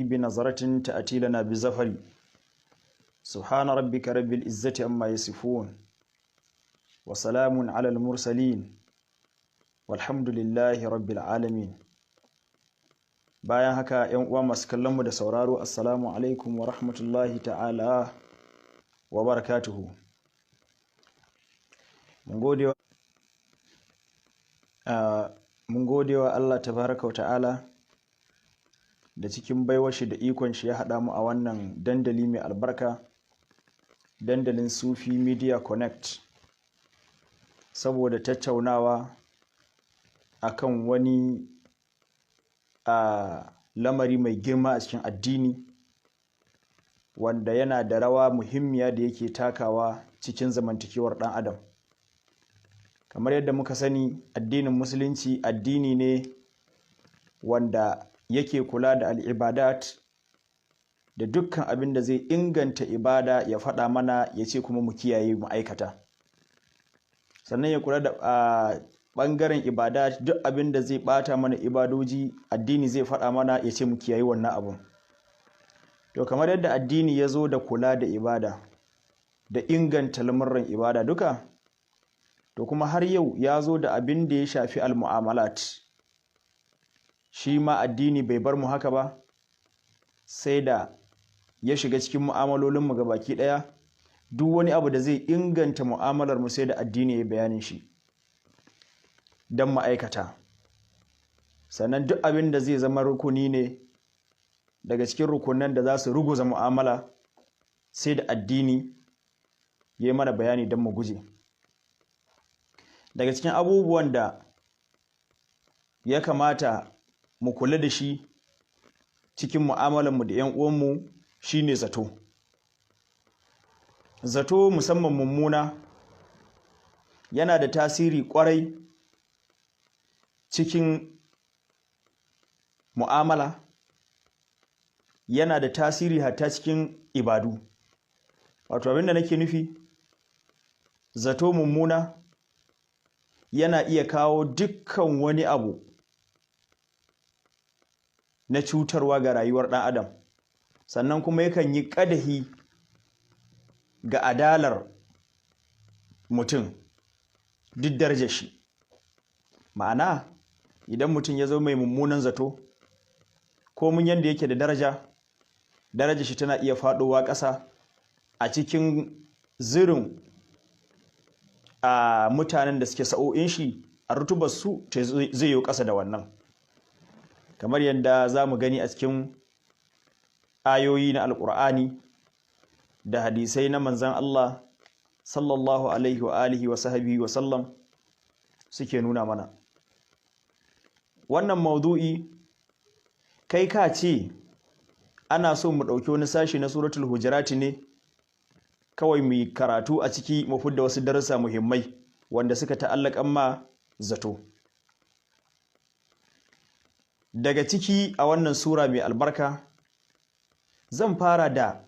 بنظرة تأتي لنا بزفر سبحان ربك رب العزة عما يصفون وسلام على المرسلين والحمد لله رب العالمين. bayan haka yan uwa masu kallon mu da sauraro, assalamu alaikum wa rahmatullahi ta'ala wa barakatuhu. mun gode wa Allah tabaraka wa ta'ala da cikin baiwar shi da ikon shi ya haɗa mu a wannan dandali mai albarka, dandalin Sufi Media Connect, saboda tattaunawa akan wani lamari mai girma a cikin addini, wanda yana da rawa muhimmiya da yake takawa cikin zamantakewar ɗan adam. Kamar yadda muka sani, addinin musulunci addini ne wanda yake kula da al'ibadat da dukkan abin da zai inganta ibada ya faɗa mana ya ce kuma mu kiyaye mu aikata. Sannan ya kula da ɓangaren ibada, duk abin da zai ɓata mana ibadoji addini zai faɗa mana ya ce mu kiyaye wannan abun. To kamar yadda addini ya zo da kula da ibada da inganta lamurran ibada duka, to kuma har yau ya zo da abin da ya shafi al-mu'amalat. Shi ma addini bai bar mu haka ba, sai da ya shiga cikin mu'amalolinmu ga baki ɗaya. Duk wani abu da zai inganta mu'amalar mu sai da addini ya bayanin shi don ma'aikata. Sannan duk abin da zai zama rukuni ne daga cikin rukunan da za su ruguza mu'amala, sai da addini ya yi mana bayani don mu guje. Daga cikin abubuwan da ya kamata mu kula da shi cikin mu'amalarmu da 'yan uwanmu shine zato. Zato, musamman mummuna, yana da tasiri kwarai cikin mu'amala, yana da tasiri hatta cikin ibadu. Wato abin da nake nufi, zato mummuna yana iya kawo dukkan wani abu na cutarwa ga rayuwar ɗan adam, sannan kuma yakan yi ƙadahi ga adalar mutum duk darajar shi. Ma'ana, idan mutum ya zo mai mummunan zato, ko mun yanda yake da darajar shi tana iya faɗowa ƙasa a cikin zirin mutanen da suke sa'o'in shi, a rutubar su zai yi ƙasa da wannan. Kamar yadda za mu gani a cikin ayoyi na alƙur'ani da hadisai na manzan Allah sallallahu alaihi wa alihi wa sahbihi wa sallam suke nuna mana. Wannan maudu'i kai ka ce ana so mu ɗauki wani sashi na suratul hujurati ne kawai mu yi karatu a ciki mu fidda wasu darussa muhimmai wanda suka ta'allakan ma zato. Daga ciki a wannan sura mai albarka zan fara da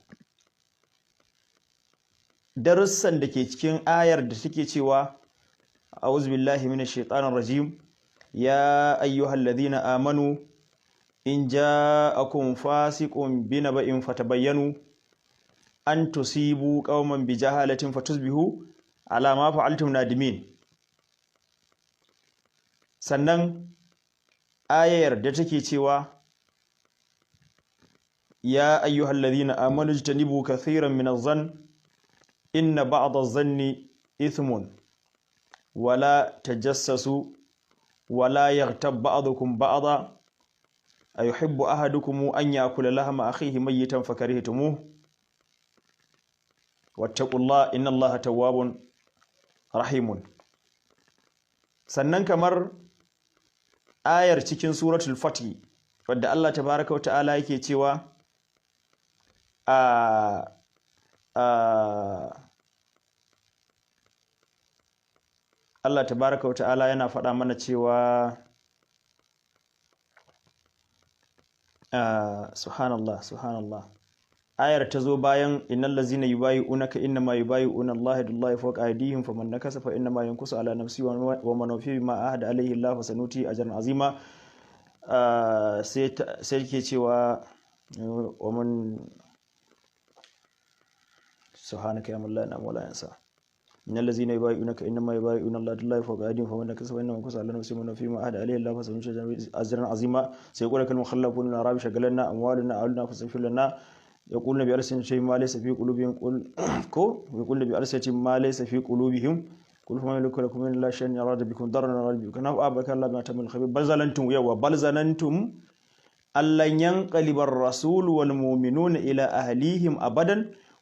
darussan da ke cikin ayar da take cewa a'udhu billahi minash shaitanir rajim, ya ayyuhalladhina amanu in ja'akum fasiqun binaba'in fatabayyanu an tusibu qauman bijahalatin fatusbihu ala ma fa'altum nadimin. Sannan ayar da take cewa ya ayyuhalladhina amanu ijtanibu kathiran minadh-dhann inna ba'dadh-dhanni ithmun wala tajassasu wala yaghtab ba'dukum ba'da ayuhibbu ahadukum an ya'kula lahma akhihi mayyitan fakarihtumuh wattaqullaha innallaha tawwabun rahimun. Sannan kamar ayar cikin suratul Fatih wadda Allah tabaraka wa ta'ala yake cewa Allah tabaraka wa ta'ala yana faɗa mana cewa subhanallah ayar ta zo bayan innal ladzina yubayyi'unaka innama yubayyi'una Allah yadullahi fawqa aydihim faman nakasa fa innama yankusu ala nafsihi wa man wafiya bima ahada alayhi Allah fasanuti ajran azima. Sai ke cewa ومن سبحانك يا من لا ينام ولا ينسى إن الذين يبايعونك إنما يبايعون الله يد الله فوق أيديهم فمن نكث فإنما ينكث على نفسه ومن فيما عهد عليه الله فسيؤتيه أجرا عظيما سيقول لك المخلفون من الأعراب شغلنا أموالنا أهلنا فاستغفر لنا يقولون بألسنتهم ما ليس في قلوبهم يقولون بألسنتهم ما ليس في قلوبهم قل فما يملك لكم من الله شيئا أراد بكم ضرا أراد بكم نفعا بك الله بما تعملون خبير بل ظننتم أن لن ينقلب الرسول والمؤمنون إلى أهليهم أبدا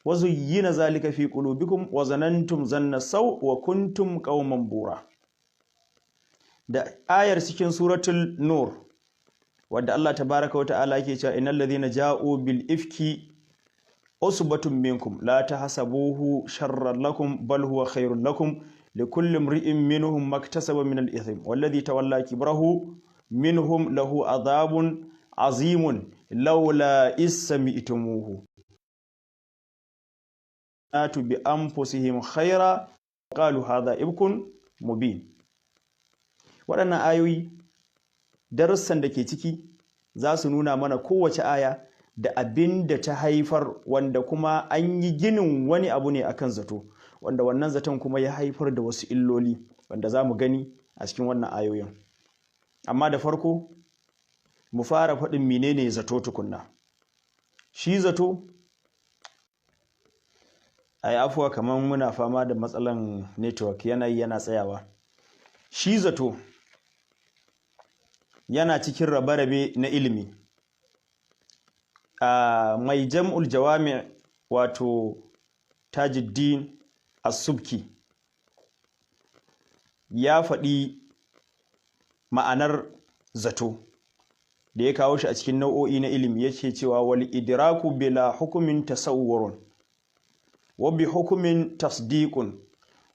وزين ذلك في قلوبكم وظننتم ظن السوء وكنتم قوما بورا. da ayar cikin suratul nur wadda Allah tabaraka wa ta'ala yake cewa innal ladhina ja'u bil ifki usbatun minkum la tahsabuhu sharran lakum bal huwa khairun lakum likulli imri'in minhum maktasaba min al-ithm walladhi tawalla kibrahu minhum lahu adhabun azimun laula ismi'tumuhu atu bi anfusihim khaira qalu hadha ibkun mubin. Waɗannan ayoyi darussan da ke ciki za su nuna mana kowace aya da abin da ta haifar, wanda kuma an yi ginin wani abu ne akan zato, wanda wannan zaton kuma ya haifar da wasu illoli wanda za mu gani a cikin wannan ayoyin. Amma da farko mu fara faɗin menene zato tukunna. Shi zato, ai afuwa kamar muna fama da matsalan network yana tsayawa. Shi zato yana cikin rabe-rabe na ilimi. Mai jam'ul jawami wato Tajuddin As-Subki ya faɗi ma'anar zato da ya kawo shi a cikin nau'o'i na ilimi, yake cewa wal idraku bila hukumin tasawwurun wa bi hukumin tasdiqun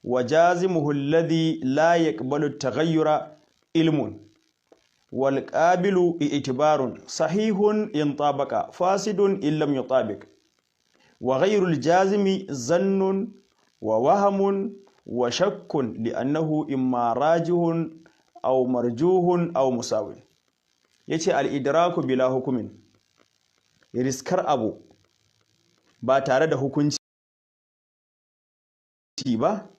wa jazimuhu alladhi la yaqbalu at-taghayyura ilmun wal qabilu i'tibarun sahihun in tabaqa fasidun in lam yutabiq wa ghayru al-jazimi zannun wa wahamun wa shakkun li'annahu imma rajihun aw marjuhun aw musawin. Yace al-idraku bila hukumin, riskar abu ba tare da hukunci ba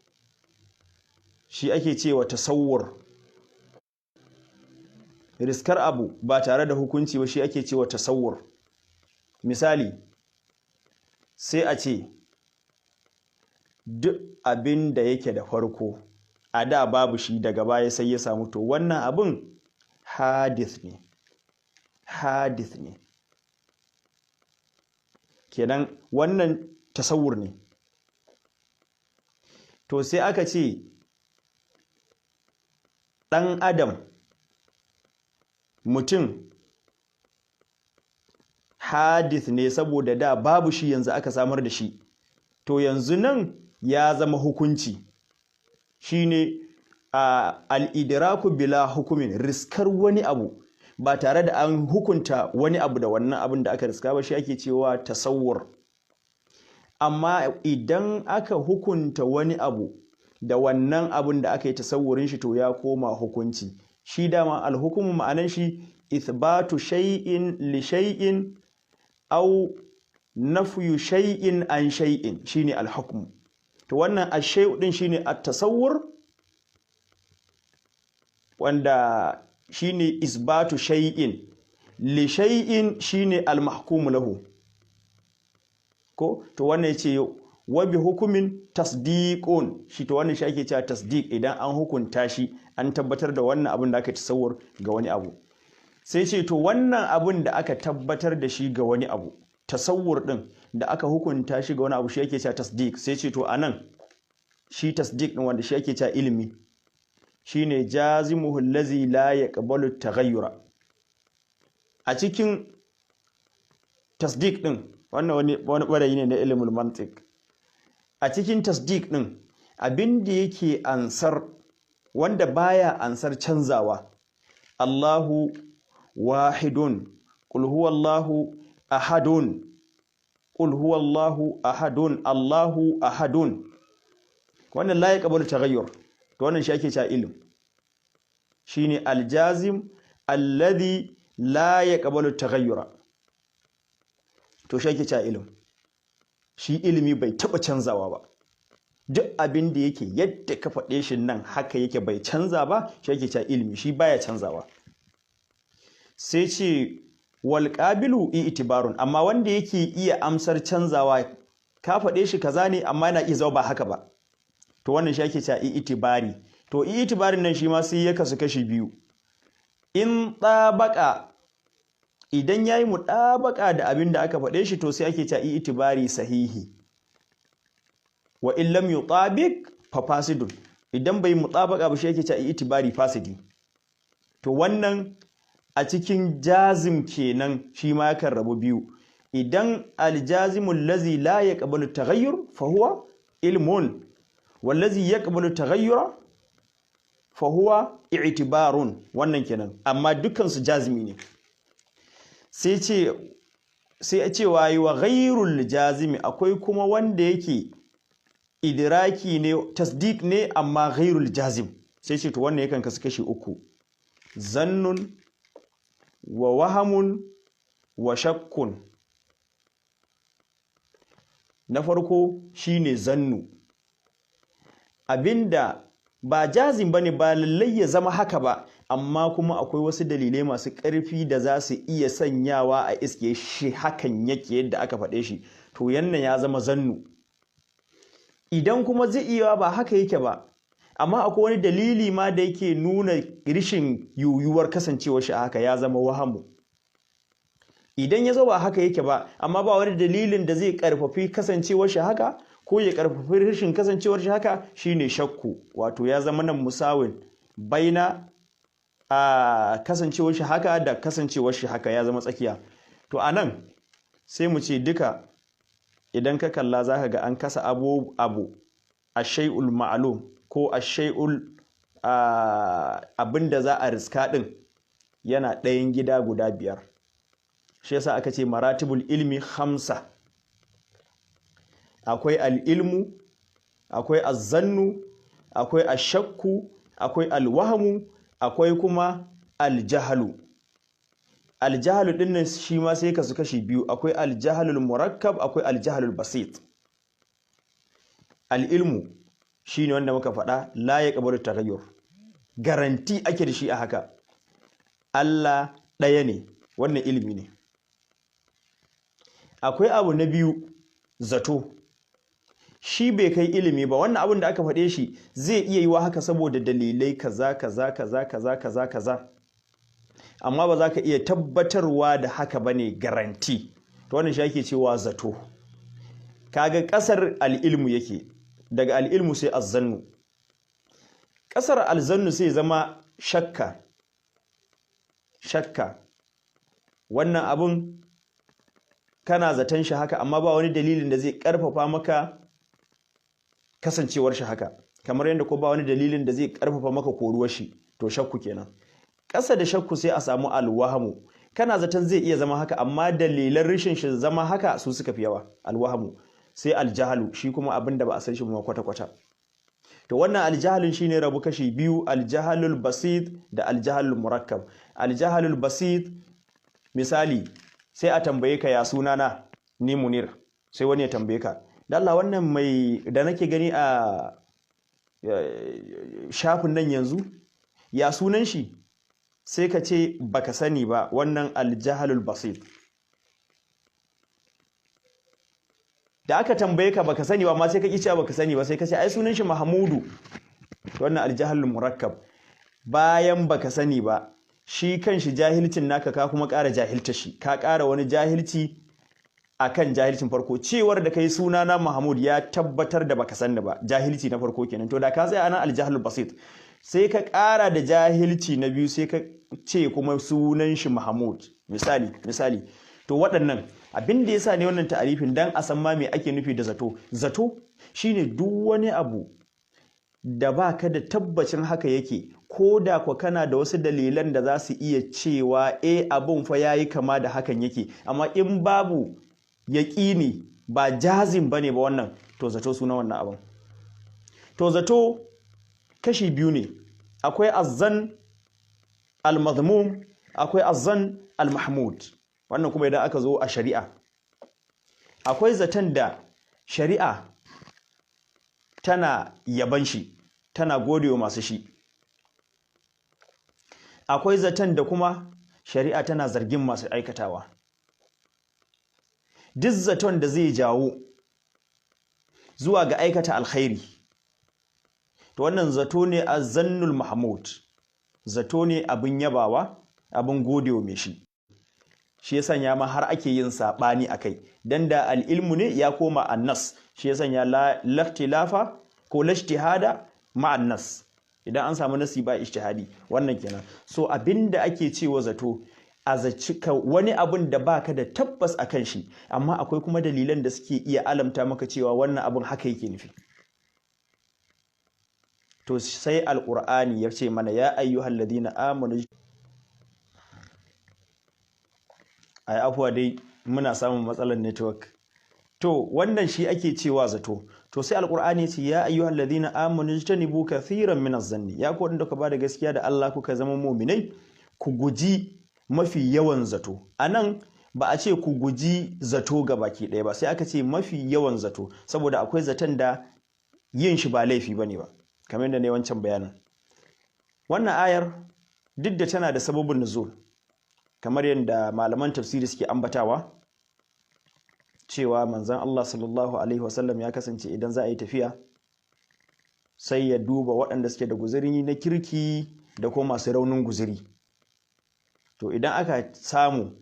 shi ake cewa tasawwur. Riskar abu ba tare da hukunci ba shi ake cewa tasawwur. Misali, sai a ce duk abin da yake da farko a da babu shi daga baya sai ya samu, to wannan abin hadith ne. Hadith ne. Kenan wannan tasawwur ne. To sai aka ce ɗan adam, mutum, hadith ne saboda da babu shi yanzu aka samar da shi, to yanzu nan ya zama hukunci. Shine al-idraku bila hukumin, riskar wani abu ba tare da an hukunta wani abu da wannan abin da aka riska ba shi ake cewa tasawwur. Amma idan aka hukunta wani abu da wannan abin da aka yi tasawurin shi, to ya koma hukunci. Shi dama alhukumu ma'anan shi ithbatu shay'in li shay'in aw nafyu shay'in an shay'in, shine alhukmu. To wannan ash-shay'u din shine at-tasawwur, wanda shine isbatu shay'in li shay'in shine al-mahkumu lahu. Ko to wannan yace wa bi hukumin tasdiqun, shi to wannan shi ake cewa tasdiq, idan an hukunta shi an tabbatar da wannan abin da aka tasawwur ga wani abu. Sai ce to wannan abin da aka tabbatar da shi ga wani abu, tasawwur din da aka hukunta shi ga wani abu, shi ake cewa tasdiq. Sai ce to anan shi tasdiq din wanda shi ake cewa ilimi, shine jazimuhu allazi la yaqbalu at-taghayyura. A cikin tasdiq din, wannan wani barayi ne na ilmul mantiq. A cikin tasdiq din abin da yake ansar, wanda baya ansar canzawa, Allahu wahidun qul huwallahu ahadun qul huwallahu ahadun Allahu ahadun, wannan la yaqbalu taghayyur. To wannan shi ake cewa ilm, shine aljazim alladhi la yaqbalu taghayyura. to shi ake cewa ilimi. Shi ilimi bai taɓa canzawa ba, duk abin da yake yadda ka faɗe shi nan haka yake bai canza ba, shi ake cewa ilimi, shi baya canzawa. Sai ce wal qabilu i'tibarun, amma wanda yake iya amsar canzawa, ka faɗe shi kaza ne amma yana iya zama ba haka ba, to wannan shi ake cewa i'tibari. To i'tibarin nan shi ma sai ya kasu kashi biyu. In tabaka, idan yayi mutabaka da abin da aka faɗe shi to sai ake cewa i'tibari sahihi. Wa in lam yutabik fa fasidun, idan bai mutabaka ba shi ake cewa i'tibari fasidi. To wannan a cikin jazim kenan shi ma yakan rabu biyu. Idan aljazimul ladzi la yaqbalu taghayyur fa huwa ilmun, wal ladzi yaqbalu taghayyura fa huwa i'tibarun, wannan kenan, amma dukkan su jazimi ne. Sai a ce wa ghayrul jazimi, akwai kuma wanda yake idraki ne, tasdiq ne amma ghayrul jazim. Sai ce to wannan yakan kasu kashi uku: zannun wa wahamun wa shakkun. Na farko shine zannu, abinda ba jazim bane, ba lallai ya zama haka ba, amma kuma akwai wasu dalilai masu ƙarfi da za su iya sanyawa a iske shi hakan yake yadda aka faɗe shi, to yannan ya zama zannu. Idan kuma zai iya ba haka yake ba, amma akwai wani dalili ma da yake nuna rishin yiwuwar kasancewar shi a haka, ya zama wahamu. Idan ya zo ba haka yake ba, amma ba wani dalilin da zai karfafi kasancewar shi haka ko ya karfafi rishin kasancewar shi haka, shine shakku. Wato ya zama nan musawin baina a kasancewar shi haka da kasancewar shi haka, ya zama tsakiya. To anan sai mu ce duka idan ka kalla zaka ga an kasa abu ashay'ul ma'lum ko ashay'ul abinda za a riska din yana ɗayan gida guda biyar. Shi yasa aka ce maratibul ilmi 5. Akwai al-ilmu, akwai az-zannu, akwai ash-shakku, akwai al-wahmu, akwai kuma al-jahlu. Al-jahlu din nan shi ma sai kasu kashi biyu, akwai al-jahlul murakkab, akwai al-jahlul basit. Al-ilmu shine wanda muka faɗa la yaqbalu taghayyur, garanti ake da shi a haka, Allah ɗaya ne, wannan ilimi ne. Akwai abu na biyu, zato, shi bai kai ilimi ba, wannan abin da aka faɗe shi zai iya yiwa haka saboda dalilai kaza kaza kaza kaza kaza kaza, amma ba za ka iya tabbatarwa da haka bane garanti, to wannan shi ake cewa zato. Kaga ƙasar al'ilmu yake, daga al'ilmu sai azzannu. Ƙasar alzannu sai zama shakka, wannan abun kana zaton shi haka amma ba wani dalilin da zai karfafa maka kasancewar shi haka, kamar yadda ko ba wani dalilin da zai karfafa maka koruwar shi, to shakku kenan. Ƙasa da shakku sai a samu alwahamu, kana zaton zai iya zama haka amma dalilan rashin shi zama haka su suka fi yawa, alwahamu. Sai aljahalu, shi kuma abin da ba a san shi ba kwata-kwata. To wannan aljahalin shine rabu kashi biyu, aljahalul basit da aljahalul murakkab. Aljahalul basit, misali sai a tambaye ka ya sunana, ni Munir, sai wani ya tambaye ka, da Allah wannan mai da nake gani a shafin nan yanzu ya sunan shi, sai ka ce baka sani ba, wannan aljahalul basit. Da aka tambaye ka baka sani ba amma sai ka ki cewa baka sani ba, sai ka ce ai sunan shi Mahmudu, wannan aljahalul murakkab. Bayan baka sani ba, shi kanshi jahilcin naka ka kuma ƙara jahilta shi, ka ƙara wani jahilci akan jahilcin farko. Cewar da kai sunana Mahmud ya tabbatar da baka sani ba, jahilci na farko kenan. To da ka tsaya anan aljahalul basit, sai ka ƙara da jahilci na biyu, sai ka ce kuma sunan shi Mahmud, misali. To waɗannan abin da yasa ne wannan ta'arifin, dan a san ma me ake nufi da zato. Zato shine duk wani abu da baka da tabbacin haka yake, ko da kwa kana da wasu dalilan da za su iya cewa abun fa yayi kama da hakan yake, amma in babu yaƙini, ba jazim bane ba wannan, to zato suna wannan abun. To zato kashi biyu ne, akwai azzan al-mazmum, akwai azzan al-mahmud. Wannan kuma idan aka zo a shari'a, akwai zaton da shari'a tana yaban shi, tana godewa masu shi. Akwai zaton da kuma shari'a tana zargin masu aikatawa. Duk zaton da zai jawo zuwa ga aikata alkhairi, to wannan zato ne az-zannul mahmud, zato ne abin yabawa, abin godewa mai shi. Shi ya sanya ma har ake yin saɓani a kai, dan da al'ilmu ne ya koma annas, shi ya sanya laftilafa ko lashtihada ma'annas, idan an samu nasi ba ijtihadi, wannan kenan. So abinda ake cewa zato, a zaci wani abun da baka da tabbas akan shi, amma akwai kuma dalilan da suke iya alamta maka cewa wannan abun haka yake nufi. To sai alqur'ani ya ce mana ya ayyuhal ladina amanu, ai afuwa dai muna samun matsalar network. To wannan shi ake cewa zato. To sai alqur'ani ya ce ya ayyuhal ladina amanu ijtanibu kathiran minaz zanni, ya ku wanda ka bada gaskiya da Allah kuka zama mu'minai, ku guji mafi yawan zato. Anan ba a ce ku guji zato ga baki ɗaya ba, sai aka ce mafi yawan zato, saboda akwai zaton da yin shi ba laifi bane ba, kamar yadda ne wancan bayanin. Wannan ayar duk da tana da sababin nuzul, kamar yadda malaman tafsiri suke ambatawa, cewa manzon Allah sallallahu alaihi wasallam ya kasance idan za a yi tafiya sai ya duba waɗanda suke da guzuri na kirki da kuma masu raunin guzuri. To idan aka samu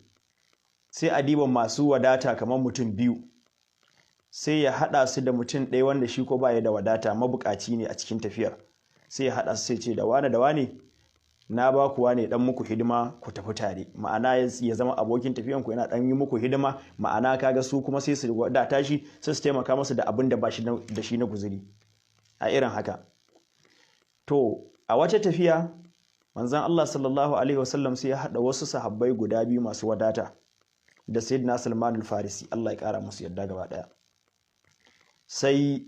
sai a diba masu wadata kamar mutum biyu, sai ya haɗa su da mutum ɗaya wanda shi ko baya da wadata, mabukaci ne a cikin tafiyar, sai ya haɗa su sai ce da wane na ba ku wane dan muku hidima ku tafi tare, ma'ana ya zama abokin tafiyan ku yana dan yi muku hidima, ma'ana kaga su kuma sai su wadata shi, sai su taimaka masa da abin da ba shi da shi na guzuri a irin haka. To a wace tafiya manzon Allah sallallahu alaihi wasallam sai ya hada wasu sahabbai guda biyu masu wadata da sayyidina Salman al-Farisi, Allah ya kara musu yadda gaba daya. Sai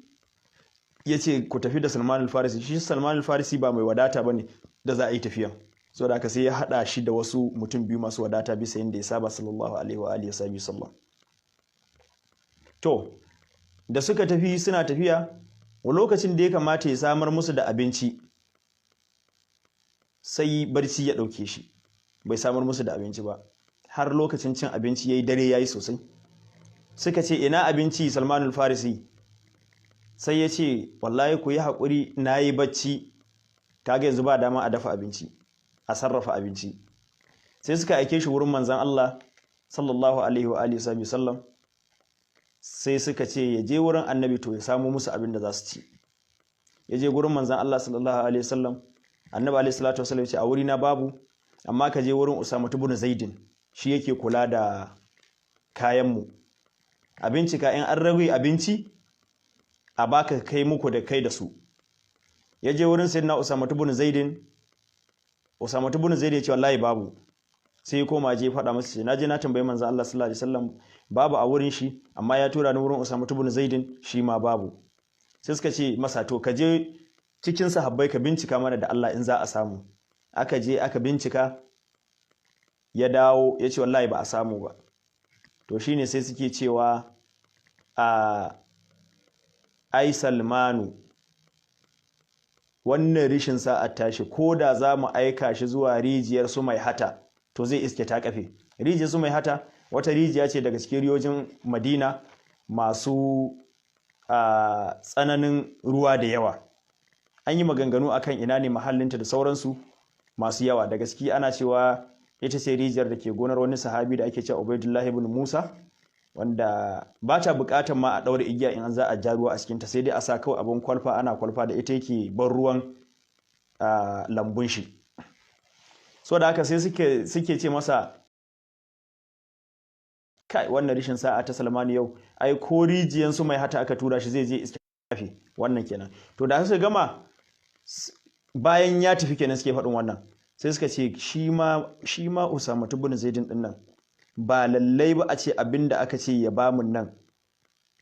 yace ku tafi da Salman al-Farisi, shi Salman al-Farisi ba mai wadata bane da za a yi tafiyan, saboda haka sai ya hada shi da wasu mutum biyu masu wadata bisa yanda ya saba sallallahu alaihi wa alihi wasallam. To da suka tafi, suna tafiya, a lokacin da ya kamata ya samar musu da abinci sai barci ya dauke shi, bai samar musu da abinci ba har lokacin cin abinci yayi dare yayi sosai. Suka ce ina abinci Salman al-Farisi? Sai ya ce wallahi ku yi haƙuri, nayi bacci, kaga yanzu ba dama a dafa abinci, a sarrafa abinci. Sai suka aike shi wurin manzon Allah sallallahu alaihi wa alihi wasallam, sai suka ce ya je wurin annabi to ya samu musu abin da za su ci. Ya je wurin manzon Allah sallallahu alaihi wasallam, annabi alaihi salatu wasallam ya ce a wuri na babu, amma ka je wurin Usama ibn Zaidin, shi yake kula da kayan mu. Abinci ka in an rage abinci a baka kai muku da kai da su. Ya je wurin sayyidina Usama ibn Zaidin, Usama ibn Zaid ya ce wallahi babu. Sai ya koma je faɗa masa ce naje na tambayi manzon Allah sallallahu alaihi wasallam babu a wurin shi, amma ya tura ni wurin Usama ibn Zaidin, shi ma babu. Sai suka ce masa to ka je cikin sahabbai ka bincika mana da Allah in za a samu. Aka je aka bincika, ya dawo ya ce wallahi ba a samu ba. To shine sai suke cewa ai Salmanu wannan rishin sa'a tashi, ko da za mu aika shi zuwa rijiyar su mai hata to zai iske ta kafe. Rijiyar su mai hata wata rijiya ce daga cikin riyojin Madina masu tsananin ruwa da yawa. An yi maganganu akan ina ne mahallinta da sauransu masu yawa. Da gaske ana cewa ita ce rijiyar da ke gonar wani sahabi da ake cewa Ubaydullah ibn Musa, wanda ba ta bukatar ma a daure igiya in an za a ja ruwa a cikinta, sai dai a sa kawai abin kwalfa, ana kwalfa da ita yake ban ruwan lambun shi. So da haka sai suke ce masa kai wannan rishin sa'a ta Salmanu yau, ai ko rijiyan su mai hata aka tura shi zai je iska kafe. Wannan kenan. To da suka gama, bayan ya tafi kenan suke faɗin wannan, sai suka ce shi ma Usama ibn Zaidin din nan ba lallai ba a ce abinda aka ce ya bamu nan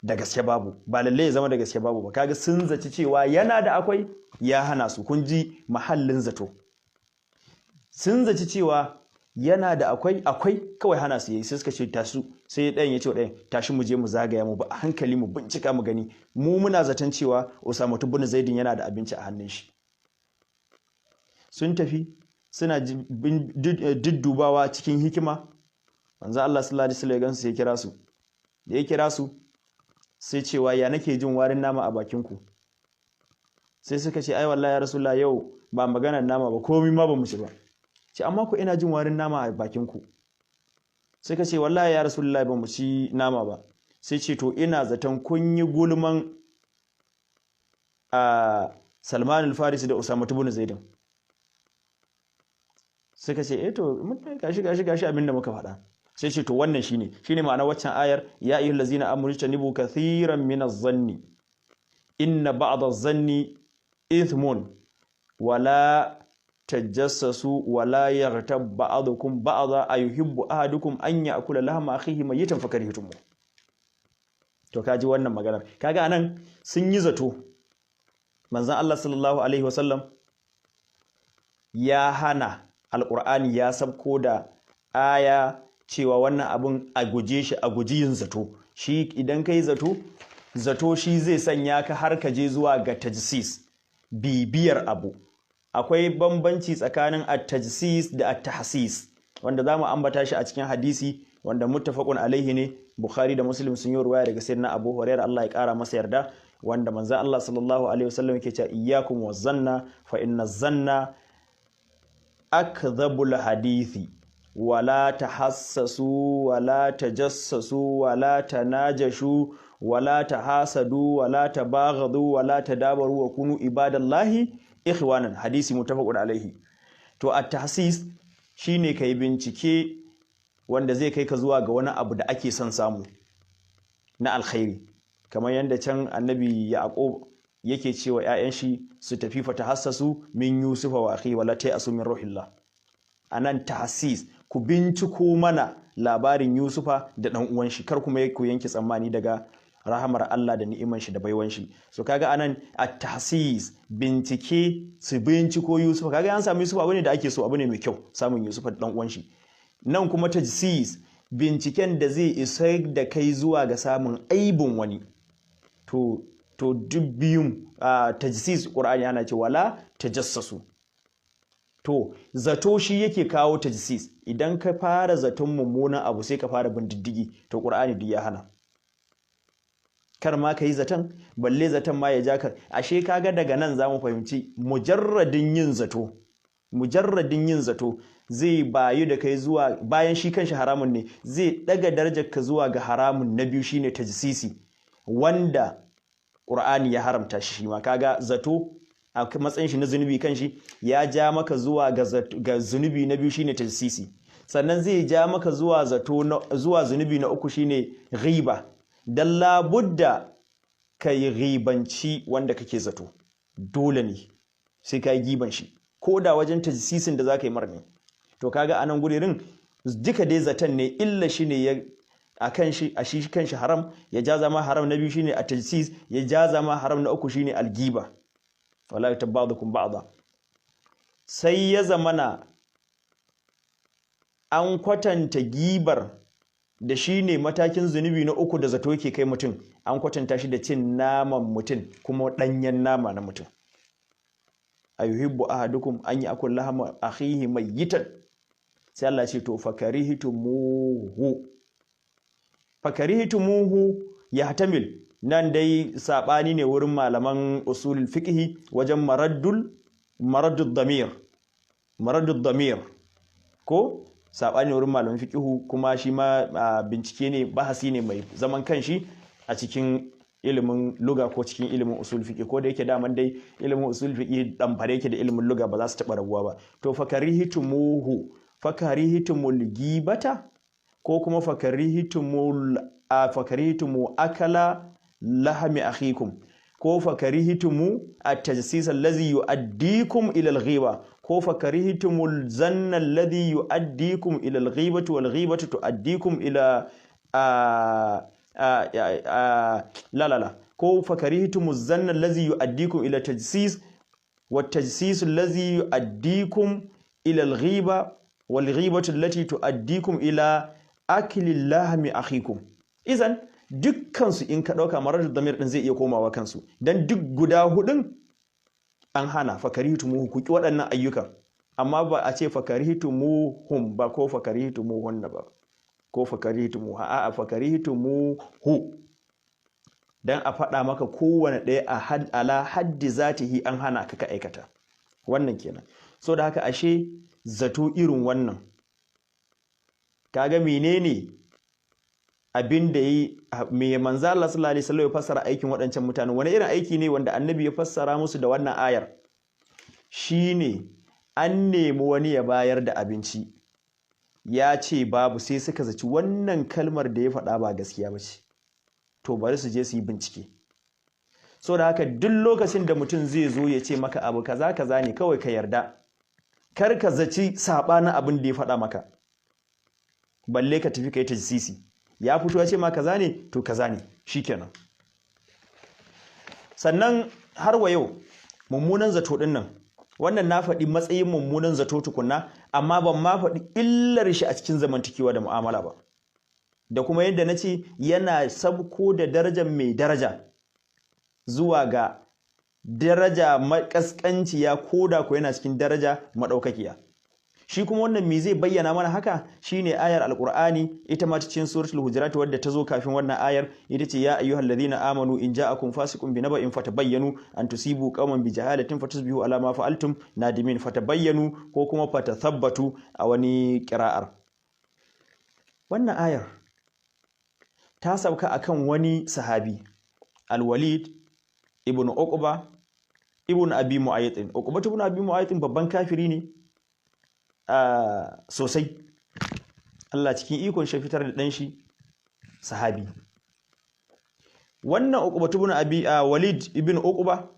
da gaske babu, ba lallai ya zama da gaske babu ba. Kaga sun zaci cewa yana da akwai, ya hana su. Kun ji mahallin zato. Sun zaci cewa yana da akwai kawai hana su yayi sai suka ce tasu, sai ɗayan ya ce ɗayan tashi mu je mu zagaya mu ba a hankali mu bincika mu gani, mu muna zaton cewa Usama ibn Zaidin yana da abinci a hannun shi. Sun tafi suna duddubawa cikin hikima. Manzo Allah sallallahu alaihi wasallam ya gansu sai kira su, da ya kira su sai cewa ya nake jin warin nama a bakin ku. Sai suka ce ai wallahi ya Rasulullah yau ba maganar nama ba, komai ma ba mu ci ba. Ce amma ku ina jin warin nama a bakin ku. Suka ce wallahi ya Rasulullah ba mu ci nama ba. Sai ce to ina zaton kun yi gulman Salman al-Farisi da Usama ibn Zaidin. Suka ce to gashi abinda muka faɗa. Sai ce to wannan shine ma'ana waccan ayar ya ayyuhal ladzina amanu tanibu kathiran minaz-zanni inna ba'daz-zanni ithmun wala tajassasu wala yaghtab ba'dukum ba'dha ayuhibbu ahadukum an ya'kula lahma akhihi mayyitan fakarihtum. To kaji wannan maganar, kaga anan sun yi zato manzon Allah sallallahu alaihi wasallam ya hana alqur'ani ya sabko da aya cewa wannan abun a guje shi, a guji yin zato. Shi idan kai zato shi zai sanya ka har ka je zuwa ga tajsis, bibiyar abu. Akwai bambanci tsakanin at-tajsis da at-tahsis wanda zamu ambata shi a cikin hadisi wanda muttafaqun alaihi ne. Bukhari da Muslim sun yi ruwaya daga sayyidina Abu Hurairah Allah ya kara masa yarda, wanda manzon Allah sallallahu alaihi wasallam yake cewa iyyakum waz-zanna fa inna az-zanna akdhabul hadithi wala tahassasu wala tajassasu wala tanajashu wala tahasadu wala tabaghadu wala tadabaru wa kunu ibadallahi ikhwanan. Hadisi muttafaqun alaihi. To at-tahsis shine kai bincike wanda zai kai ka zuwa ga wani abu da ake son samu na alkhairi, kamar yanda can annabi Yaqub yake cewa ƴaƴan shi su tafi fa tahassasu min Yusufa wa akhi wala ta'asu min ruhillah. Anan tahsis ku binciko mana labarin Yusufa da dan uwan shi, kar kuma ku yanke tsammani daga rahamar Allah da ni'iman shi da baiwan shi. So kaga anan at-tahsis bincike, su binciko Yusufa. Kaga an samu Yusufa abu ne da ake so, abu ne mai kyau samun Yusufa da dan uwan shi. Nan kuma tajsis binciken da zai isa da kai zuwa ga samun aibun wani. To duk biyun tajsis Qur'ani ana ce wala tajassasu. To zato shi yake kawo tajsis. Idan ka fara zaton mummunan abu sai ka fara bin diddigi, to Qur'ani duk ya hana. Kar ma kai zaton, balle zaton ma ya ja ka. Ashe kaga daga nan zamu fahimci mujarradin yin zato zai bayu da kai zuwa, bayan shi kanshi haramun ne, zai daga darajar ka zuwa ga haramun na biyu shine tajsisi, wanda Qur'ani ya haramta shi ma. Kaga zato a matsayin shi na zunubi kanshi ya ja maka zuwa ga zunubi na biyu shine tajsisi. Sannan zai ja maka zuwa zuwa zunubi na uku shine ghiba. Dan labudda kai ghibanci wanda kake zato. Dole ne sai kai giban shi, ko da wajen tajsisin da zaka yi marni. To kaga anan gurin duka dai zaton ne, illa shine ya akan shi a shi kanshi haram, ya jaza ma haram na biyu shine at-tajsis, ya jaza ma haram na uku shine al-ghiba. Wala yatabadakum ba'da. Sai ya zamana an kwatanta gibar da shine matakin zunubi na uku da zato yake kai mutum, an kwatanta shi da cin naman mutum, kuma danyen nama na mutum. Ayuhibbu ahadukum an ya'kul lahma akhihi mayyitan. Sai Allah ce to fakarihitumuhu yahtamil. Nan dai sabani ne wurin malaman usulul fiqh wajen maraddud damir ko sabani wurin malaman fiqh, kuma shi ma bincike ne, bahasi ne mai zaman kanshi a cikin ilimin luga ko cikin ilimin usul fiqh, ko da yake daman dai ilimin usul fiqh dan fare yake da ilimin luga, ba za su taba rabuwa ba. To fakarihitumul gibata, ko kuma fakarihitumu akala lahmi akhikum, ko fakarihitumu at-tajsis allazi yu'addikum ila al-ghiba, ko fakarihitumul zanna alladhi yu'addikum ila al-ghibati wal ghibatu tu'addikum ila ko fakarihitumuz zanna allazi yu'addikum ila tajsis wat tajsis allazi yu'addikum ila al-ghiba wal ghibatu allati tuaddikum ila akli lahmi akhikum. Izan dukkan su in ka dauka marar damir din zai iya komawa kansu dan duk guda hudun an hana fakarihitumuhu ku ki waɗannan ayyukan, amma ba a ce fakarihitumuhum ba ko fakarihitumuhunna ba ko fakarihitumuhu, a'a fakarihitumuhu dan a faɗa maka kowane ɗaya ala haddi zatihi an hana ka aikata wannan kenan. So da haka ashe zato irin wannan kaga menene abin da yi me manzo Allah sallallahu alaihi wasallam ya fassara aikin waɗancan mutane, wani irin aiki ne wanda annabi ya fassara musu da wannan ayar? Shine an nemi wani ya bayar da abinci ya ce babu, sai suka zaci wannan kalmar da ya faɗa ba gaskiya ba ce, to bari su je su yi bincike. So da haka duk lokacin da mutum zai zo ya ce maka abu kaza kaza ne kawai ka yarda, kar ka zaci sabanin abin da ya faɗa maka, balle ka tafi kai tajsisi. Ya fito ya ce ma kaza ne to kaza ne shikenan. Sannan har wa yau mummunan zato din nan, wannan na faɗi matsayin mummunan zato tukunna, amma ban ma faɗi illar shi a cikin zamantakewa da mu'amala ba, da kuma yadda na ce yana sabko da darajar mai daraja zuwa ga daraja makaskanciya ko da ko yana cikin daraja madaukakiya. Shi kuma wannan me zai bayyana mana haka shine ayar alqur'ani ita ma cikin suratul hujurat wadda ta zo kafin wannan ayar, ita ce ya ayyuhalladhina amanu in ja'akum fasiqun binaba'in fatabayyanu an tusibu qauman bijahalatin fatusbihu ala ma fa'altum nadimin. Fatabayyanu ko kuma fatathabbatu a wani qira'ar. Wannan ayar ta sauka akan wani sahabi al-Walid ibn Uqba ibn Abi Mu'ayth. Uqba ibn Abi Mu'ayth babban kafiri ne sosai. Allah cikin ikon shi fitar da dan shi sahabi. Wannan Uqba ibn Abi Walid ibn Uqba,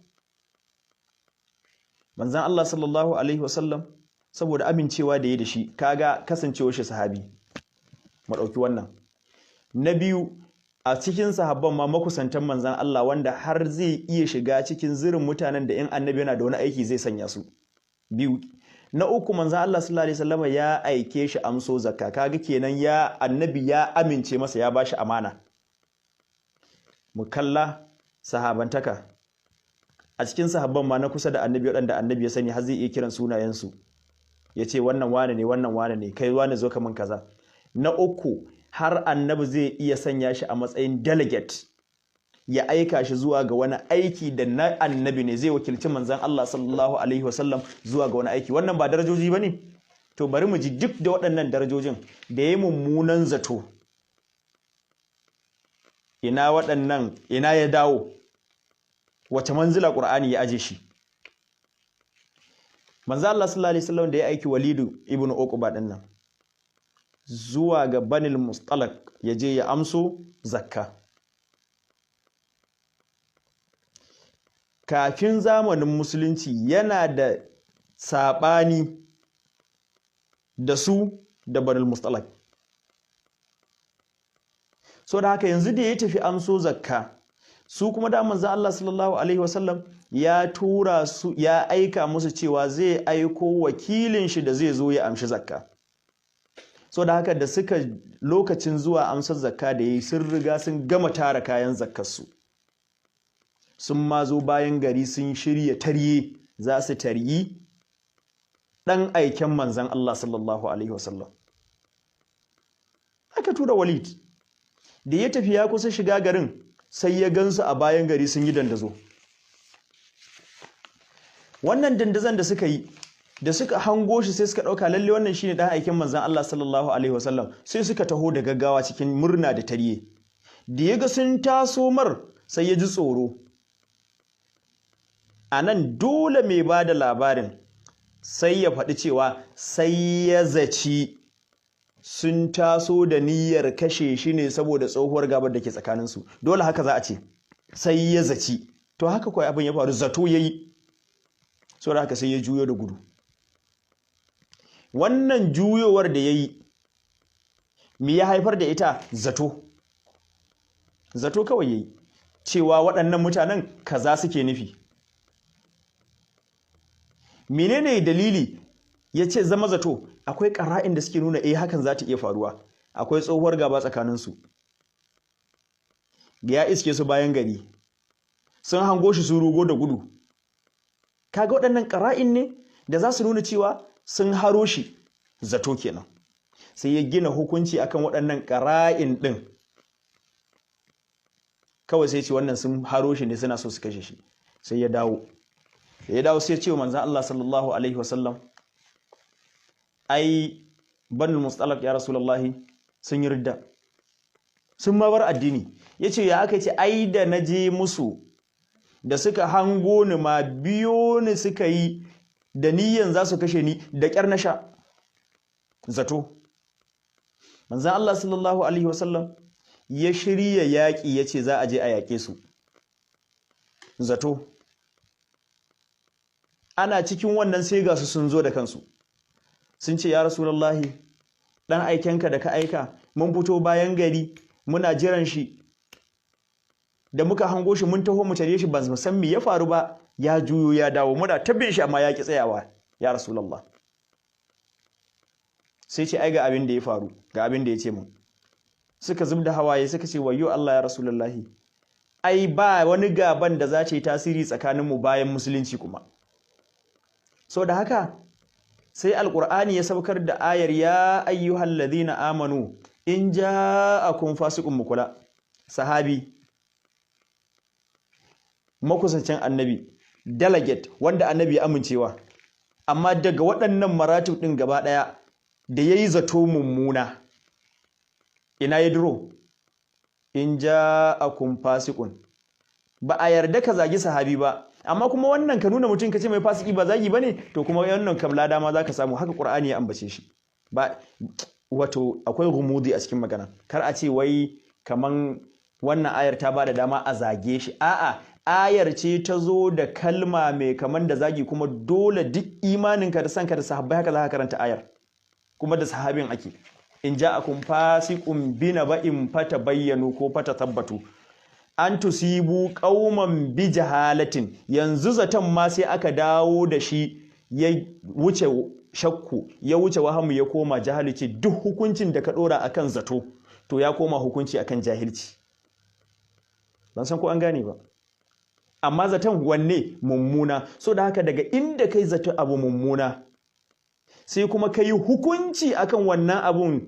manzon Allah sallallahu alaihi wasallam saboda amincewa da yayi da shi, kaga kasancewar shi sahabi, mu dauki wannan. Na biyu, a cikin sahabban ma makusantan manzon Allah wanda har zai iya shiga cikin zirin mutanen da in annabi yana da wani aiki zai sanya su. Biyu. Na uku, manzon Allah sallallahu alaihi wasallam ya aike shi amso zakka, kaga kenan annabi ya amince masa, ya bashi amana. Mu kalla sahabantaka a cikin sahabban ma na kusa da annabi waɗanda annabi ya sani har zai iya kiran sunayensu, ya ce wannan wane ne, wannan wane ne, kai wane zo ka min kaza. Na uku, har annabi zai iya sanya shi a matsayin delegate, ya aika shi zuwa ga wani aiki da na annabi ne, zai wakilci manzon Allah sallallahu alaihi wasallam zuwa ga wani aiki. Wannan ba darajoji ba ne? To bari mu ji duk da waɗannan darajojin da ya yi mummunan zato, ina waɗannan, ina ya dawo, wace manzila Qur'ani ya aje shi. Manzon Allah sallallahu alaihi wasallam da ya aiki Walidu ibn Uqba din nan zuwa ga Banil Mustalaq ya je ya amso zakka. Kafin zamanin musulunci yana da saɓani da su da Banil Mustalaq. So da haka yanzu da ya tafi amso zakka, su kuma da manzon Allah sallallahu alaihi wasallam ya tura su, ya aika musu cewa zai aiko wakilin shi da zai zo ya amshi zakka. So da haka da suka lokacin zuwa amsar zakka da yayi, sun riga sun gama tara kayan zakkarsu, sun ma zo bayan gari sun shirya tarye za su taryi dan aiken manzon Allah sallallahu alaihi wasallam. Aka tura Walid, da ya tafi ya kusa shiga garin sai ya gansu a bayan gari sun yi dandazo. Wannan dandazon da suka yi, da suka hango shi sai suka ɗauka lalle wannan shine dan aikin manzon Allah sallallahu alaihi wasallam, sai suka taho da gaggawa cikin murna da tarye. Da ya ga sun taso mar sai ya ji tsoro. Anan dole mai ba da labarin sai ya faɗi cewa sai ya zaci sun taso da niyyar kashe shi ne saboda tsohuwar gabar da ke tsakaninsu. Dole haka za a ce, sai ya zaci. To haka kawai abin ya faru, zato ya yi. So da haka sai ya juyo da gudu. Wannan juyowar da ya yi, me ya haifar da ita? Zato. Zato kawai ya yi, cewa waɗannan mutanen kaza suke nufi. Menene dalili ya ce zama zato? akwai ƙara'in da suke nuna hakan za ta iya faruwa. Akwai tsohuwar gaba tsakaninsu, ya iske su bayan gari, sun hango shi su rugo da gudu. Kaga waɗannan ƙara'in ne da za su nuna cewa sun haro shi, zato kenan. Sai ya gina hukunci akan waɗannan ƙara'in ɗin. Kawai sai ce wannan sun haro shi ne suna so su kashe shi. Sai ya dawo. Sai ya ce wa manzon Allah sallallahu alaihi wasallam, ai banul mustalaq ya rasulullahi sun yi ridda, sun ma bar addini. Yace ya aka ce ai da naje musu da suka hango ni ma biyo ni suka yi da niyyan za su kashe ni, da ƙyar na sha. Zato. Manzon Allah sallallahu alaihi wasallam ya shirya yaƙi, yace za a je a yaƙe su. Zato. Ana cikin wannan sai ga su sun zo da kansu, sun ce ya rasulullahi dan aikenka da ka aika mun fito bayan gari muna jiran shi, da muka hango shi mun taho mu tare shi ban san me ya faru ba, ya juyo ya dawo, muna tabbe shi amma ya ki tsayawa ya rasulullah. Sai ce ai ga abin da ya faru, ga abin da ya ce mun. Suka zubda hawaye suka ce wayyo Allah ya rasulullahi, ai ba wani gaban da za ta yi tasiri tsakaninmu bayan musulunci kuma. So da haka sai alqur'ani ya saukar da ayar ya ayyuhal ladina amanu in ja'akum fasiqun mukula. Sahabi makusancin annabi, delegate wanda annabi ya amincewa, amma daga waɗannan maratib din gaba daya da yayi zato mummuna, ina ya duro? In ja'akum fasiqun. Ba a yarda ka zagi sahabi ba, amma kuma wannan ka nuna mutum ka ce mai fasiki ba zagi bane, to kuma wannan kam lada ma zaka samu. Haka Qur'ani ya ambace shi. Ba wato akwai gumudi a cikin magana. Kar a ce wai kaman wannan ayar ta bada dama a zage shi. A'a, ayar ce ta zo da kalma mai kaman da zagi, kuma dole duk imaninka da sanka da sahabbai haka za ka karanta ayar. Kuma da sahabin ake. In ja'akum fasiqun binaba'in fatabayyanu ko fatatabbatu an tusibu qauman bi jahalatin. Yanzu zaton ma sai aka dawo da shi ya wuce shakku, ya wuce wahamu, ya koma jahilci. Duk hukuncin da ka dora akan zato to ya koma hukunci akan jahilci. Ban san ko an gane ba. Amma zaton wanne? Mummuna. So da haka daga inda kai zato abu mummuna, sai kuma kai hukunci akan wannan abun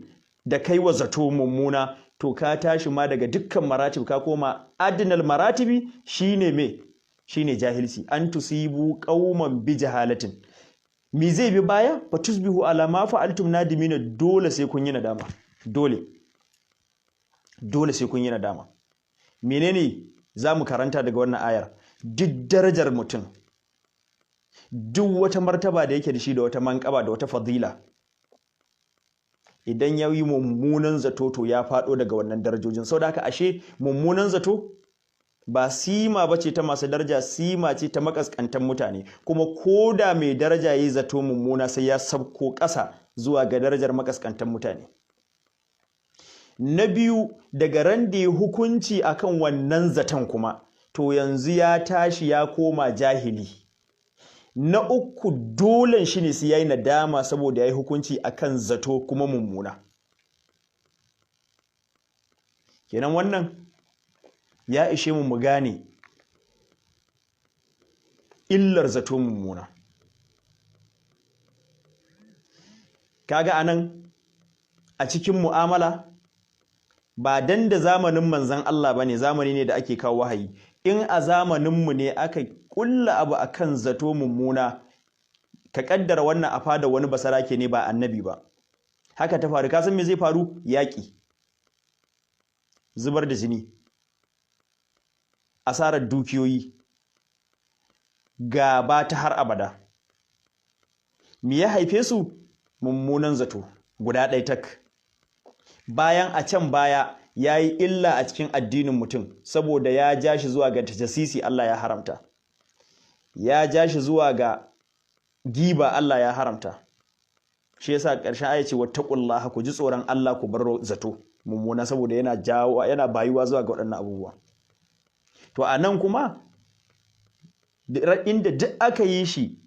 da kai wa zato mummuna, to ka tashi ma daga dukkan maratib ka koma adnal maratibi. Shine me? Shine jahilci. An tusibu qauman bi jahalatin. Me zai bi baya? Fa tusbihu ala ma fa'altum nadimina. Dole sai kun yi nadama. Dole sai kun yi nadama. Menene zamu karanta daga wannan ayar? Duk darajar mutum, duk wata martaba da yake da shi, da wata manƙaba, da wata fadila, idan ya yi mummunan zato to ya faɗo daga wannan darajojin. Sau da haka ashe mummunan zato ba sima ba ce ta masu daraja, sima ce ta makaskantan mutane. Kuma ko da mai daraja ya yi zato mummuna sai ya sabko ƙasa zuwa ga darajar makaskantan mutane. Na biyu, daga ran da ya hukunci akan wannan zaton kuma, to yanzu ya tashi ya koma jahili. Na uku, dole shi ne sai yayi nadama saboda yayi hukunci akan zato kuma mummuna. Kenan wannan ya ishe mu gane illar zato mummuna. Kaga anan a cikin mu'amala, ba dan da zamanin manzon Allah bane, zamani ne da ake kawo wahayi. In a zamaninmu ne aka kulla abu akan zato mummuna, ka kaddara wannan a fada wani basarake ne ba annabi ba, haka ta faru, ka san me zai faru? Yaƙi, zubar da jini, asarar dukiyoyi, gaba ta har abada. Me ya haife su? Mummunan zato guda ɗaya tak. Bayan a can baya ya yi illa a cikin addinin mutum, saboda ya ja shi zuwa ga tajasisi, Allah ya haramta. Ya ja shi zuwa ga giba, Allah ya haramta. Shi yasa ƙarshen aya ce wattaqullaha, ku ji tsoron Allah, ku bar zato mummuna, saboda yana bayuwa zuwa ga waɗannan abubuwa. To a nan kuma inda duk aka yi shi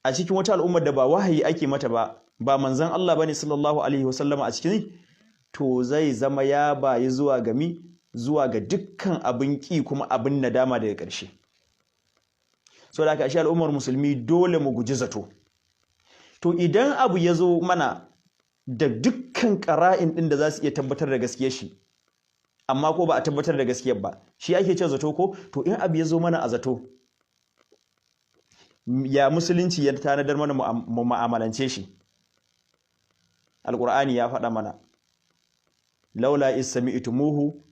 a cikin wata al'ummar da ba wahayi ake mata ba, ba manzon Allah bane sallallahu alaihi wasallama a cikin, to zai zama ya bayi zuwa ga zuwa ga dukkan abin ki kuma abin nadama daga ƙarshe. So da haka shi al'ummar musulmi dole mu guji zato. To idan abu ya zo mana da dukkan ƙara'in ɗin da za su iya tabbatar da gaskiyar shi, amma ko ba a tabbatar da gaskiyar ba, shi ake ce zato ko? To in abu ya zo mana a zato, ya musulunci ya tanadar mana mu mu'amalance shi. Alƙur'ani ya faɗa mana, laula is sami'tumuhu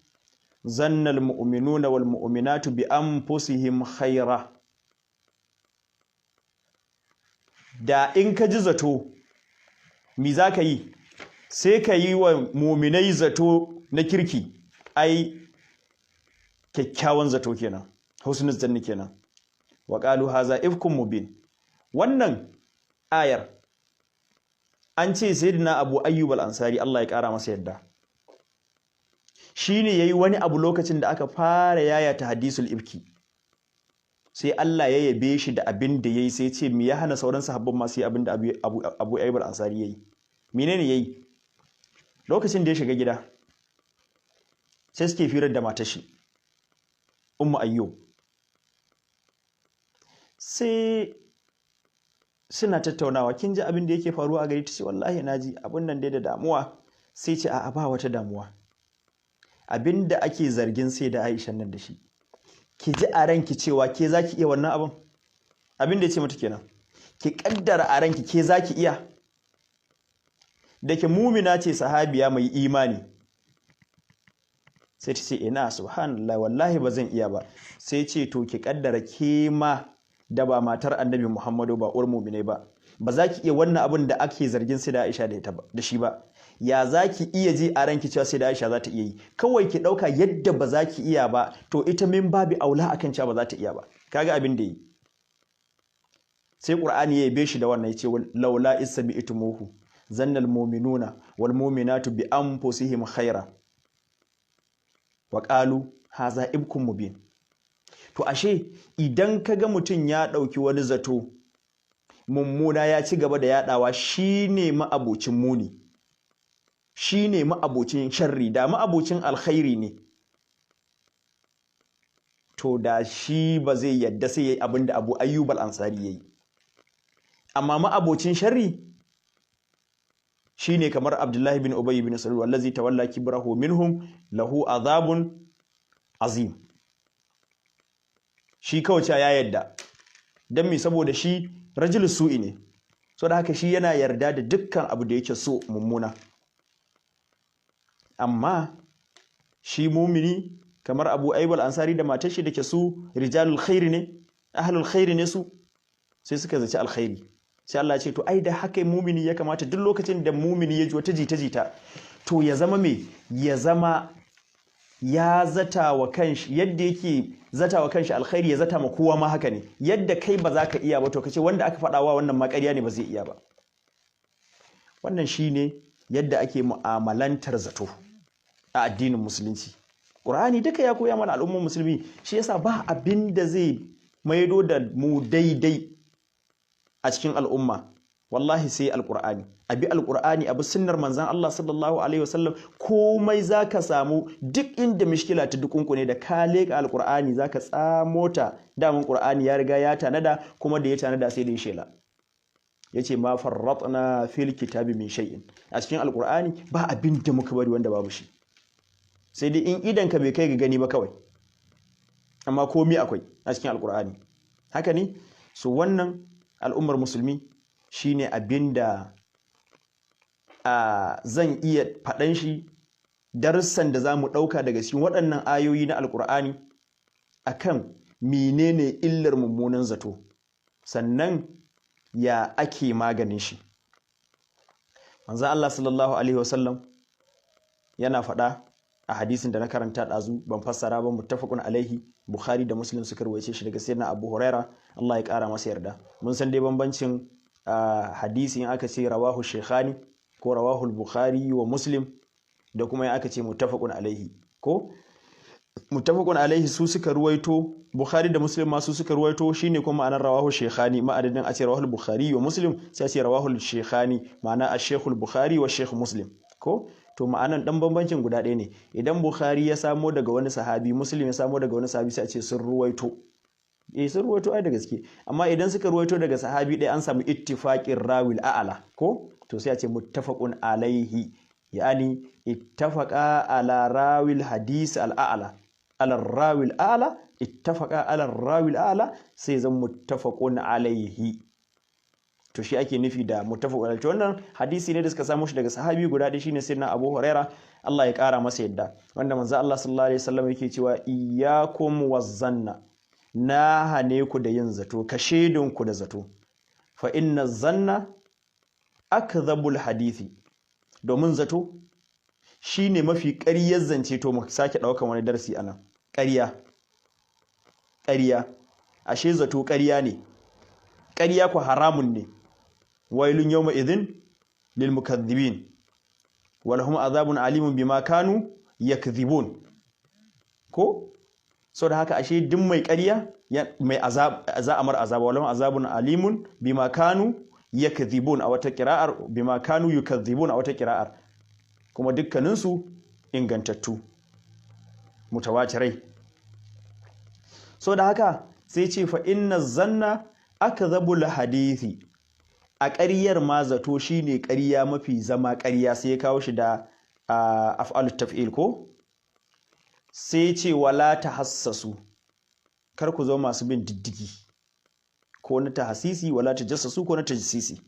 zanna almu'minuna wal mu'minatu bi anfusihim khaira. Da in ka ji zato, mi za ka yi? Sai ka yi wa muminai zato na kirki, ai kyakkyawan zato kenan, husnul zanni kenan. Wa qalu haza ifkum mubin. Wannan ayar an ce sayyidina Abu Ayyub al-Ansari, Allah ya kara masa yadda, shine yayi wani abu lokacin da aka fara yayata hadisul ifki, sai Allah ya yabe shi da abin da yayi, sai ce me ya hana sauran sahabban ma su yi abin da Abu Ayyub al-Ansari yayi? Menene yayi? Lokacin da ya shiga gida, sai suke firar da matar shi Ummu Ayyub, sai suna tattaunawa, kin ji abin da yake faruwa a gari? Ta ce wallahi naji abin nan dai da damuwa. Sai ce a'a, ba wata damuwa, abin da ake zargin sai da Aisha nan da shi, ki ji a ranki cewa ke zaki iya wannan abin. Abin da ya ce mata kenan, ki kaddara a ranki ke zaki iya. Da ke mumina ce, sahabiya mai imani, sai ta ce ina, subhanallah, wallahi ba zan iya ba. Sai ce to ki kaddara ke ma da ba matar annabi Muhammadu ba, uwar mu'minai ba, ba za ki iya wannan abin da ake zargin sai da Aisha da shi ba. Ya za ki iya ji a ranki cewa sai da Aisha za ta iya yi? Kawai ki ɗauka yadda ba za ki iya ba, to ita min babi aula akan cewa ba za ta iya ba. Kaga abin da yi. Sai Qur'ani ya yabe shi da wannan, ya ce laula isbi'tumuhu zannal mu'minuna wal mu'minatu bi anfusihim khaira wa qalu haza ibkum mubin. To ashe idan kaga mutum ya ɗauki wani zato mummuna ya ci gaba da yaɗawa, shine ma'abocin muni, shine ma'abocin sharri. Da ma'abocin alkhairi ne, to da shi ba zai yadda sai yayi abin da Abu Ayyub al-Ansari yayi. Amma ma'abocin sharri shine kamar Abdullahi bin Ubay bin Salul, wallazi tawalla kibrahu minhum lahu azabun azim. Shi kawai ya yadda, dan me? Saboda shi rajulus su'i ne, so da haka shi yana yarda da dukkan abu da yake so mummuna. Amma shi mumini kamar Abu Ayyub al-Ansari da matar shi dake su rijalul khairi ne, ahlul khairi ne su, sai suka zaci alkhairi. Sai Allah ya ce to ai da haka mumini ya kamata duk lokacin da mumini ya ji wata jita-jita, to ya zama me? Ya zama ya zata wa kanshi yadda yake zata wa kanshi alkhairi, ya zata ma kowa ma haka ne. Yadda kai ba za ka iya ba, to kace wanda aka faɗawa wannan ma ƙarya ne, ba zai iya ba. Wannan shine yadda ake mu'amalantar zato a addinin musulunci. Qur'ani duka ya koya mana al'ummar musulmi, shi yasa ba abin da zai maido da mu daidai a cikin al'umma, wallahi sai alqur'ani. Abi alqur'ani, abi sunnar manzon Allah sallallahu alaihi wasallam, komai zaka samu. Duk inda mishkila ta dukunku ne, da ka leka alqur'ani zaka tsamo ta. Daman qur'ani ya riga ya tanada, kuma da ya tanada sai da ya shela. Yace ma farratna fil kitabi min shay'in. A cikin alqur'ani ba abin da muka bari wanda babu shi, sai dai in idan ka bai kai ga gani ba kawai, amma komai akwai a cikin alqur'ani. Haka ne. So wannan al'ummar musulmi shine abinda zan iya faɗan shi, darussan da za mu ɗauka daga cikin waɗannan ayoyi na alƙur'ani akan menene illar mummunan zato, sannan ya ake maganin shi. Manzon Allah sallallahu alaihi wasallam yana faɗa a hadisin da na karanta ɗazu, ban fassara ba, muttafaqun alaihi, Bukhari da Muslim suka rawaice shi daga sayyidina Abu Huraira, Allah ya ƙara masa yarda. Mun san dai bambancin hadisi in aka ce rawahu shaykhani ko rawahu Bukhari wa Muslim, da kuma in aka ce muttafaqun alaihi ko muttafaqun alaihi su suka ruwaito, Bukhari da Muslim ma su suka ruwaito, shine kuma ma'anar rawahu shaykhani, ma'adadin a ce rawahu Bukhari wa Muslim sai a ce rawahu shaykhani, ma'ana ash-shaykhul Bukhari wa shaykh Muslim ko to ma'anan dan bambancin guda ɗaya ne. Idan Bukhari ya samo daga wani sahabi, Muslim ya samo daga wani sahabi sai a ce sun ruwaito. Sun ruwaito ai da gaske, amma idan suka ruwaito daga sahabi ɗaya an samu ittifaqin rawil a'la ko to sai a ce muttafaqun alaihi, yani ittafaqa ala rawil hadis al-a'la, ala rawil a'la, ittafaqa ala rawil a'la sai zan muttafaqun alaihi. To shi ake nufi da muttafaqun alaihi. Wannan hadisi ne da suka samu shi daga sahabi guda ɗaya shine sayyidina Abu Huraira, Allah ya kara masa yadda, wanda manzo Allah sallallahu alaihi wasallam yake cewa iyyakum waz-zanna, na hane ku da yin zato, ka shedun ku da zato, fa inna zanna akdhabul hadisi, domin zato shine mafi ƙaryar zance. To mu sake daukan wani darasi anan. ƙarya ashe zato ƙarya ne, ƙarya ku haramun ne. wailun yawma idhin lil mukaththibin wa lahum azabun alimun bima kanu yakdhibun ko so da haka ashe duk mai ƙarya mai azab za a mar azaba, wa lahum azabun alimun bima kanu yakdhibun a wata qira'ar, bima kanu yukadhibun a wata qira'ar, kuma dukkaninsu ingantattu mutawatirai. So da haka sai ce fa inna zanna akdhabul hadithi, a ƙaryar ma zato shine ƙarya mafi zama ƙarya, sai ya kawo shi da af'alut taf'il ko sai ce wala tahassasu, kar ku zo masu bin diddigi ko na tahsisi, wala tajassasu ko na tajsisi.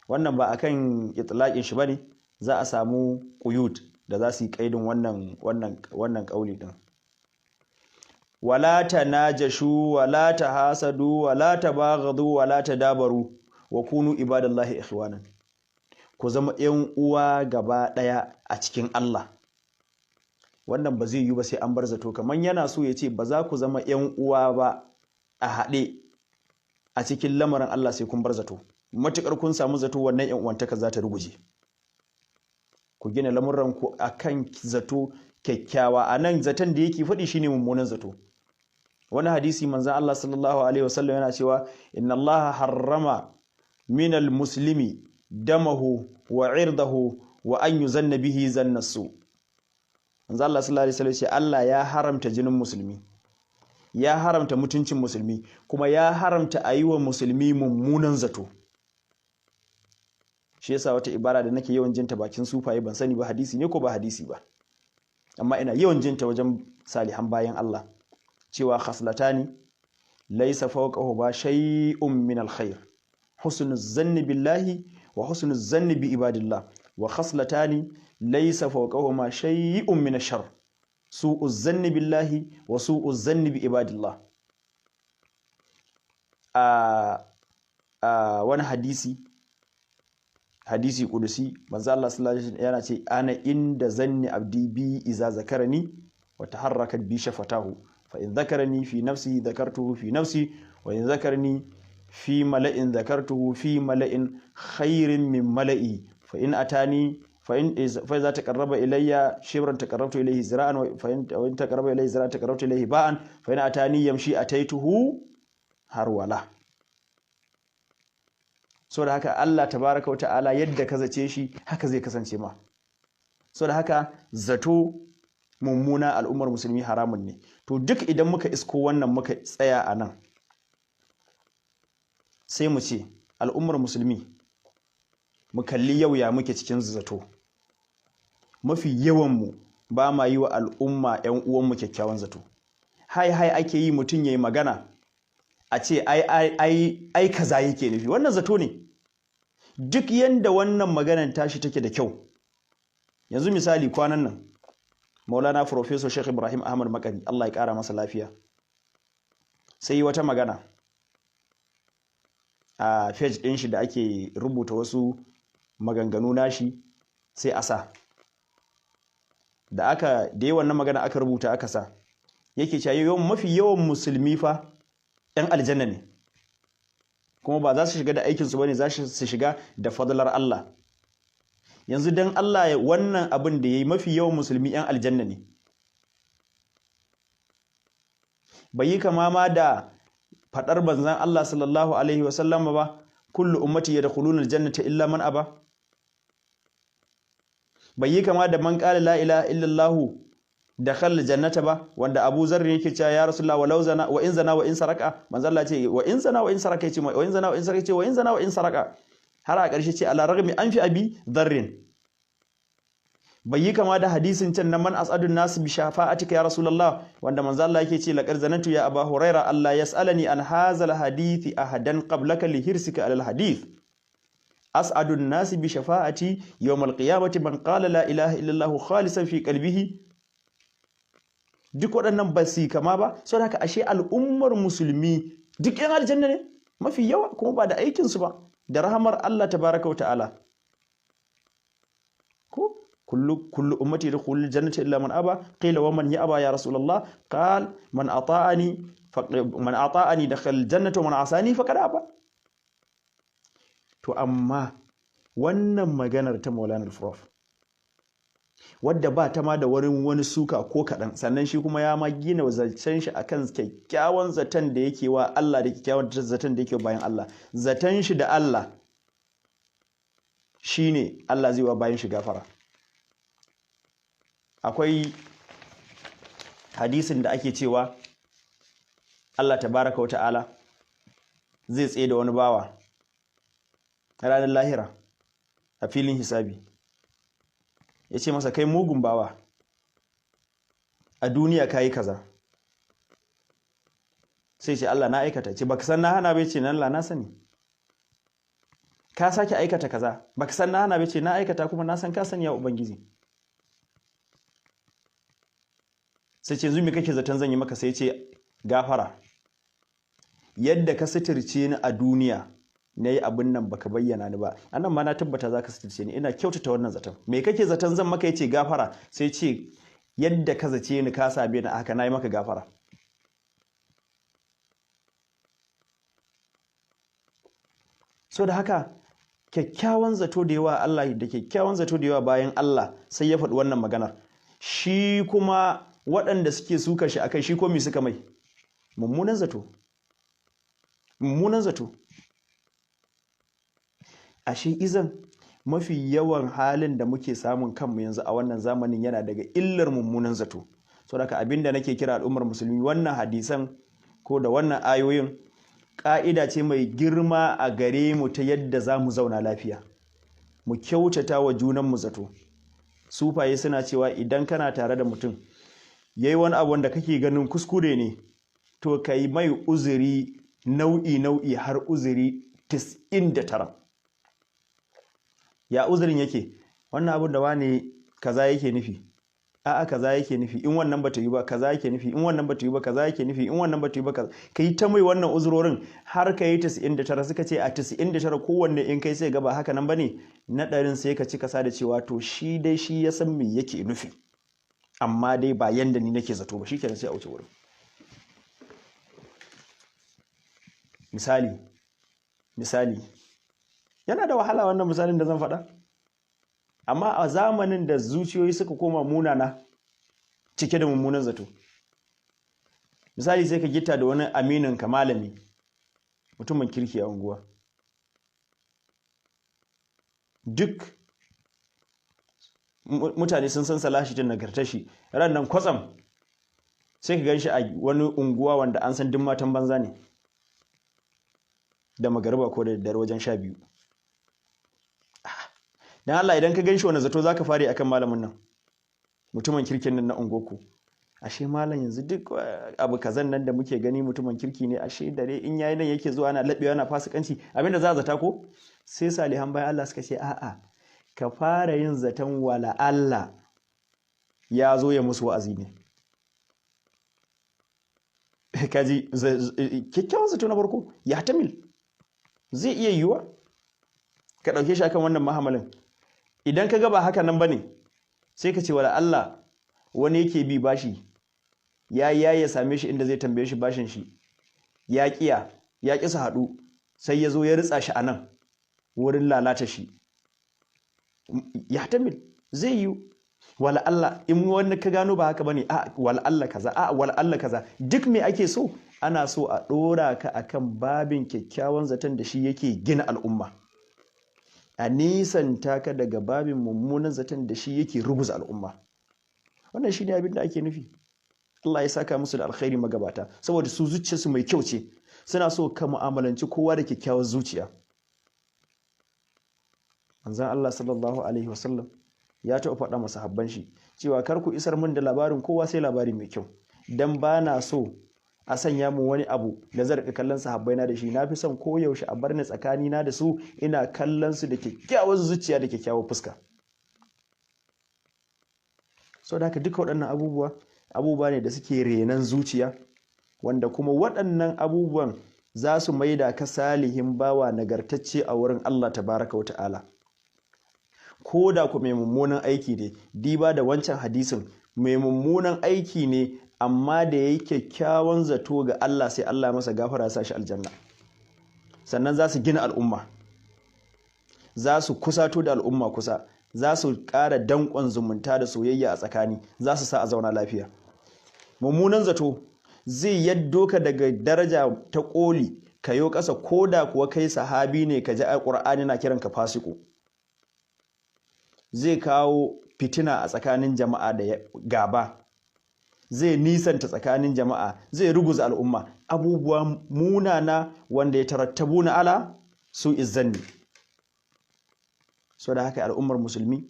Wannan ba akan itlaqin shi bane, za a samu quyud da za su yi kaidin wannan kauli din. wala tanajashu wala tahasadu wala tabaghadu wala tadabaru wa kunu ibadallahi ikhwanan, ku zama ƴan uwa gaba daya a cikin Allah. Wannan ba zai yi ba sai an bar zato, kaman yana so ya ce ba za ku zama ƴan uwa ba a haɗe a cikin lamarin Allah sai kun bar zato. Matukar kun samu zato, wannan ƴan uwantaka za ta ruguje. Ku gina lamuran ku akan zato kyakkyawa. Anan zaton da yake faɗi shine mummunan zato. Wani hadisi manzon Allah sallallahu alaihi wasallam yana cewa inna Allah harrama minal muslimi damahu wa irdahu wa an yuzanna bihi zannasu. Manzon Allah sallallahu alaihi wasallam ce Allah ya haramta jinin musulmi, ya haramta mutuncin musulmi, kuma ya haramta ayiwa musulmi mummunan zato. Shi yasa wata ibara da nake yawan jinta bakin sufaye, ban sani ba hadisi ne ko ba hadisi ba, amma ina yawan jinta wajen salihan bayan Allah, cewa khaslatani laysa fawqahu shay'un min alkhair, husnul zanni billahi wa husnul zanni bi ibadillah, wa khaslatani laysa fawqahu shay'un min ash-sharr, su'uz zanni billahi wa su'uz zanni bi ibadillah. Wani hadisi kudusi manzo Allah sallallahu alaihi wasallam yana ce ana inda zanni abdi bi iza zakarani wa taharrakat bi shafatahu fa in zakarani fi nafsi dhakartuhu fi nafsi wa in zakarani fi mala'in dhakartuhu fi mala'in khairin min mala'i fa in atani fa iza taqarraba ilayya shibran taqarrabtu ilayhi zira'an wa in taqarraba ilayhi zira'an taqarrabtu ilayhi ba'an fa in atani yamshi ataituhu harwala. So da haka Allah tabaraka wa ta'ala yadda ka zace shi haka zai kasance ma. So da haka zato mummuna al'ummar musulmi haramun ne. To duk idan muka isko wannan muka tsaya a nan, sai mu ce al'ummar musulmi mu kalli yau ya muke cikin zato. Mafi yawanmu ba ma yi wa al'umma 'yan uwanmu kyakkyawan zato. Hai ake yi mutum ya yi magana a ce ai kaza yake nufi, wannan zato ne. Duk yanda wannan maganar tashi take da kyau, yanzu misali kwanan nan Maulana Professor Sheikh Ibrahim Ahmad Makari, Allah ya kara masa lafiya, sai yi wata magana a page din shi da ake rubuta wasu maganganu nashi, sai a sa da yi wannan magana aka rubuta aka sa, yake cewa mafi yawan musulmi fa 'yan aljanna ne, kuma ba za su shiga da aikinsu ba ne, za su shiga da fadlar Allah. Yanzu don Allah wannan abin da ya yi, mafi yawan musulmi 'yan aljanna ne, bai yi kama ma da fadar banzan Allah sallallahu alaihi wasallam ba kullu ummati yadkhuluna aljannata illa man aba. Bai yi kama da man qala la ilaha illallah dakhala aljannata ba, wanda Abu Zarr yake cewa ya Rasulullah walau zana wa in zana wa in saraka, manzo Allah ce wa in zana wa in saraka, yace wa in zana wa in saraka, yace wa in zana wa in saraka, har a ƙarshe ce ala ragmi an fi abi dharrin. Bai yi kama da hadisin can na man as'adun nasu bi shafa'atika ya Rasulullah, wanda manzo Allah yake ce laqad zanantu ya Aba Huraira Allah yas'alani an hazal hadithi ahadan qablaka li hirsika alal hadith. As'adun nasi bi shafa'ati yawmal qiyamati man qala la ilaha illallah khalisan fi qalbihi. Duk waɗannan ba su kama ba, saboda haka ashe al'ummar musulmi duk yan aljanna ne mafi yawa, kuma ba da aikin su ba, da rahamar Allah tabaraka wa ta'ala. Ko kullu ummati yadkhulul jannata illa man aba, qila wa man ya'ba ya Rasulullah, qala man ata'ani dakhala jannata wa man asani faqad aba. To amma wannan maganar ta Maulana al-Prof wadda ba ta ma da wurin wani suka ko kaɗan, sannan shi kuma ya ma gina zaton shi akan kyakkyawan zaton da yake wa Allah da kyakkyawan zaton da yake bayan Allah. Zaton shi da Allah shine Allah zai wa bayan shi gafara. Akwai hadisin da ake cewa Allah tabaraka wa ta'ala zai tsaye da wani bawa ranar lahira a filin hisabi, ya ce masa kai mugun bawa, a duniya ka yi kaza. Sai ce Allah na aikata, ce baka san na hana bai, ce nan la na sani. Ka sake aikata kaza, baka san na hana bai, ce na aikata kuma na san ka sani ya Ubangiji. Sai ce zumi kake zaton zan yi maka, sai ce gafara. Yadda ka suturce ni a duniya na yi abin nan baka bayyana ni ba, anan ma na tabbata za ka suturce ni, ina kyautata wannan zaton. Me kake zaton zan maka? yace gafara. Sai ce yadda ka zace ni ka sabe ni haka na yi maka gafara. So da haka kyakkyawan zato da yawa Allah da kyakkyawan zato da yawa bayan Allah, sai ya faɗi wannan maganar. Shi kuma waɗanda suke suka shi akai, shi ko me suka mai? Mummunan zato. Mummunan zato. Ashe izan mafi yawan halin da muke samun kanmu yanzu a wannan zamanin yana daga illar mummunan zato. Saboda haka abinda nake kira al'ummar musulmi, wannan hadisan ko da wannan ayoyin ƙa'ida ce mai girma a gare mu ta yadda za mu zauna lafiya, mu kyautata wa junanmu zato. Sufaye suna cewa idan kana tare da mutum yayi wani abu wanda kake ganin kuskure ne, to kai mai uzuri nau'i har uzuri 99. Ya uzurin yake? Wannan abin da wani kaza yake nufi, a'a kaza yake nufi, in wannan bata yi ba kaza yake nufi, in wannan bata yi ba kaza yake nufi, in wannan bata yi ba kaza. Kai ta mai wannan uzurorin har kai 99. Suka ce a 99 kowanne in kai sai ga ba haka nan bane, na ɗarin sai ka ci kasa da cewa to shi dai shi ya san me yake nufi, amma dai ba yanda ni nake zato ba, shikenan sai a wuce wurin. Misali yana da wahala wannan misalin da zan faɗa, amma a zamanin da zuciyoyi suka koma munana cike da mummunan zato. Misali sai ka gita da wani aminin ka malami, mutumin kirki a unguwa, duk mutane sun san salashi da nagartar shi, ran nan kwatsam sai ka ganshi a wani unguwa wanda an san duk matan banza ne, da magariba ko da daddare wajen 12. Dan Allah idan ka ganshi wani zato zaka fare akan malamin nan, mutumin kirkin nan na ungoku? Ashe malam yanzu duk abu kazan nan da muke gani mutumin kirki ne, ashe dare in yayi nan yake zuwa ana labewa ana fasikanci, abinda za a zata ko? Sai salihan bayan Allah suka ce a'a, ka fara yin zaton wala Allah ya zo ya musu wa'azi ne. Kaji kyakkyawan zato na farko, ya tamil zai iya yiwuwa ka ɗauke shi akan wannan mahamalin. Idan ka ga ba haka nan bane, sai ka ce wala Allah wani yake bi bashi, ya same shi inda zai tambaye shi bashin shi, ya ƙi su haɗu, sai ya zo ya ritsa shi a nan wurin lalata shi. Ya tamil zai yiwu. wala Allah in wani ka gano ba haka bane a wala Allah kaza a wala Allah kaza duk me ake so ana so a dora ka akan babin kyakkyawan zaton da shi yake gina al'umma a nisanta ka daga babin mummunan zaton da shi yake ruguza al'umma. Wannan shine abin da ake nufi. Allah ya saka musu da alkhairi magabata saboda su zuciyarsu mai kyau ce, suna so ka mu'amalanci kowa da kyakkyawar zuciya. Manzon Allah sallallahu alaihi wasallam ya taɓa faɗa masa sahabban shi cewa kar ku isar min da labarin kowa sai labari mai kyau, dan ba na so a sanya mu wani abu da zan rika kallon sahabbaina da shi. Na fi son koyaushe a bar ni tsakanina da su ina kallon su da kyakkyawar zuciya da kyakkyawar fuska. Saboda haka duka waɗannan abubuwa ne da suke renan zuciya, wanda kuma waɗannan abubuwan za su maida ka salihin bawa nagartacce a wurin Allah tabaraka wa ta'ala. Ko da ku mai mummunan aiki ne, diba da wancan hadisin, mai mummunan aiki ne amma da yayi kyakkyawan zato ga Allah sai Allah masa gafara sa shi aljanna. Sannan za su gina al'umma, za su kusato da al'umma kusa, za su ƙara danƙon zumunta da soyayya a tsakani, za su sa a zauna lafiya. Mummunan zato zai yaddo ka daga daraja ta ƙoli ka yo ƙasa, ko da kuwa kai sahabi ne ka ji alƙur'ani na kiranka fasiko. Zai kawo fitina a tsakanin jama'a da gaba, zai nisanta tsakanin jama'a, zai ruguza al'umma. Abubuwa munana wanda ya tarattabu na ala su izzanni. So da haka al'ummar musulmi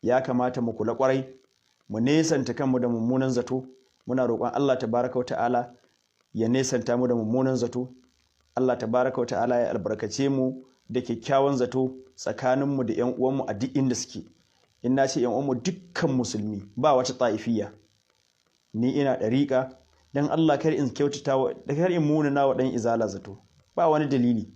ya kamata mu kula kwarai, mu nesanta kanmu da mummunan zato. Muna roƙon Allah tabaraka wa ta'ala ya nesanta mu da mummunan zato. Allah tabaraka wa ta'ala ya albarkace mu da kyakkyawan zato tsakaninmu da 'yan uwanmu a duk inda suke. In na ce 'yan uwanmu dukkan musulmi, ba wata ta'ifiyya. Ni ina ɗariƙa, dan Allah kar in munana wa ɗan izala zato, ba wani dalili.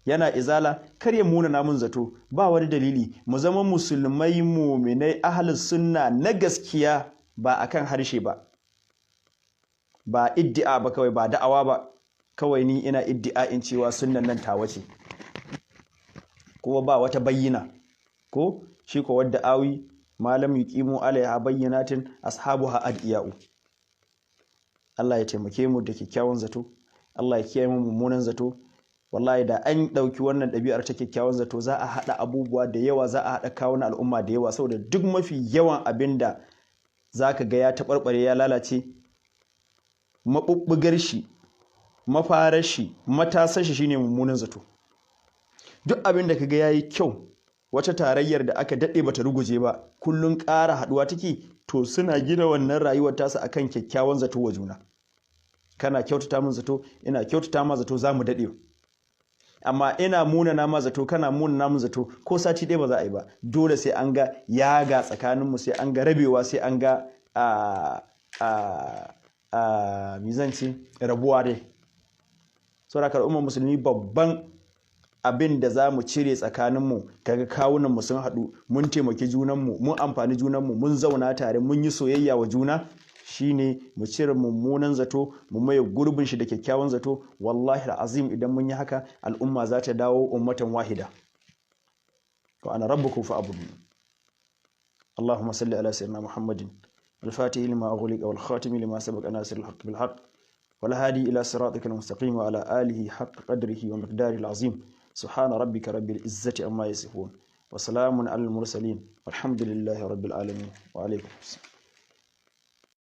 Yana izala kar ya munana mun zato, ba wani dalili. Mu zama musulmai mu'minai ahlus sunna na gaskiya, ba akan harshe ba, ba iddia ba kawai, ba da'awa ba kawai. Ni ina iddia in cewa sunnan nan tawa ce, kuma ba wata bayyana ko shi ko wadda awi malam yuqimu alaiha bayyinatin ashabuha adiyau. Allah ya taimake mu da kyakkyawan zato, Allah ya kiyaye mu mummunan zato. Wallahi da an ɗauki wannan ɗabi'ar ta kyakkyawan zato za a haɗa abubuwa da yawa, za a haɗa kawuna al'umma da yawa, saboda duk mafi yawan abin da za ka ga ya taɓarɓare ya lalace, maɓuɓɓugar shi, mafarar shi, matasan shi shine mummunan zato. Duk abin da ka ga ya yi kyau, wata tarayyar da aka daɗe bata ruguje ba, kullum ƙara haɗuwa take, to suna gina wannan rayuwar tasa akan kyakkyawan zato wa juna. Kana kyautata min zato, ina kyautata ma zato, za mu daɗe. Amma ina munana ma zato, kana munana min zato, ko sati ɗaya ba za a yi ba. Dole sai an ga yaga tsakaninmu, sai an ga rabewa, sai an ga mizanci rabuwa dai. Saboda al'ummar musulmi babban abin da za mu cire tsakaninmu, kaga kawunanmu sun haɗu, mun taimaki junanmu, mun amfani junanmu, mun zauna tare, mun yi soyayya wa juna, shine mu cire mummunan zato, mu maye gurbin shi da kyakkyawan zato. Wallahi alazim idan mun yi haka, al'umma za ta dawo ummatan wahida. Wa ana rabbukum fa'budu. Allahumma salli ala sayyidina Muhammadin al-Fatih lima ughliqa wal khatimi lima sabaqa nasiril haqqi bil haqq wal hadi ila siratikal mustaqim wa ala alihi haqqa qadrihi wa miqdaril azim. Subhana rabbika rabbil izzati amma yasifun wa salamun alal mursalin walhamdulillahi rabbil alamin. Wa alaikum assalam.